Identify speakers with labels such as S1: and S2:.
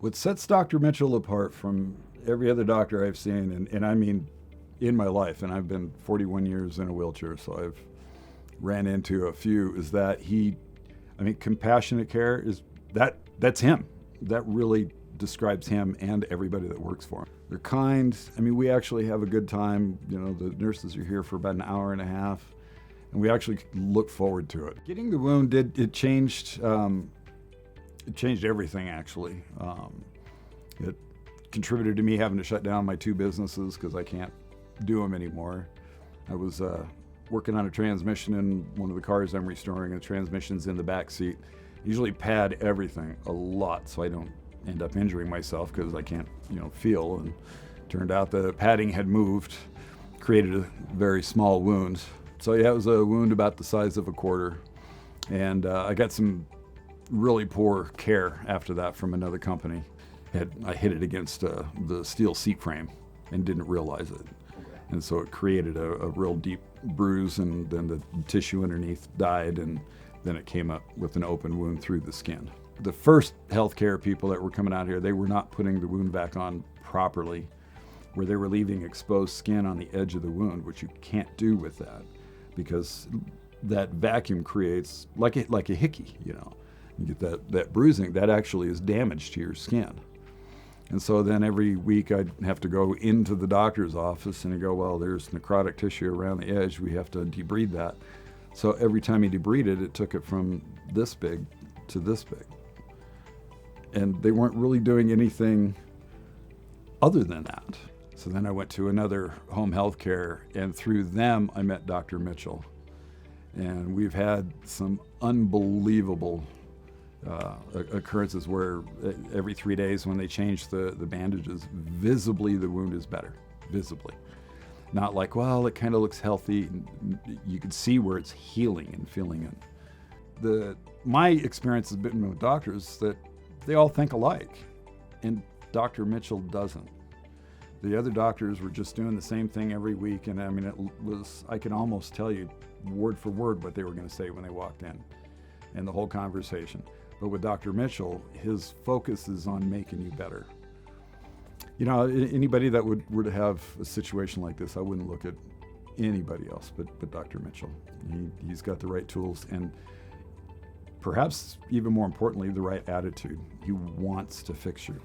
S1: What sets Dr. Mitchell apart from every other doctor I've seen, and I mean in my life, and I've been 41 years in a wheelchair, so I've ran into a few, is that compassionate care that's him. That really describes him and everybody that works for him. They're kind. We actually have a good time. The nurses are here for about an hour and a half, and we actually look forward to it. Getting the wound it changed everything, actually. It contributed to me having to shut down my 2 businesses because I can't do them anymore. I was working on a transmission in one of the cars I'm restoring, and the transmission's in the back seat. Usually pad everything a lot so I don't end up injuring myself because I can't, feel. And turned out the padding had moved, created a very small wound. So yeah, it was a wound about the size of a quarter. And I got some really poor care after that from another company. I hit it against the steel seat frame and didn't realize it. And so it created a real deep bruise, and then the tissue underneath died, and then it came up with an open wound through the skin. The first healthcare people that were coming out here, they were not putting the wound back on properly, where they were leaving exposed skin on the edge of the wound, which you can't do with that because that vacuum creates like a hickey, You get that bruising, that actually is damage to your skin. And so then every week I'd have to go into the doctor's office and he'd go, well, there's necrotic tissue around the edge. We have to debride that. So every time he debrided it took it from this big to this big. And they weren't really doing anything other than that. So then I went to another home health care, and through them I met Dr. Mitchell. And we've had some unbelievable occurrences where every 3 days when they change the bandages, visibly the wound is better, visibly. Not like, well, it kind of looks healthy. You can see where it's healing and feeling it. My experience has been with doctors that they all think alike, and Dr. Mitchell doesn't. The other doctors were just doing the same thing every week, and I can almost tell you word for word what they were going to say when they walked in, and the whole conversation. But with Dr. Mitchell, his focus is on making you better. Anybody that were to have a situation like this, I wouldn't look at anybody else but Dr. Mitchell. He's got the right tools, and perhaps even more importantly, the right attitude. He wants to fix you.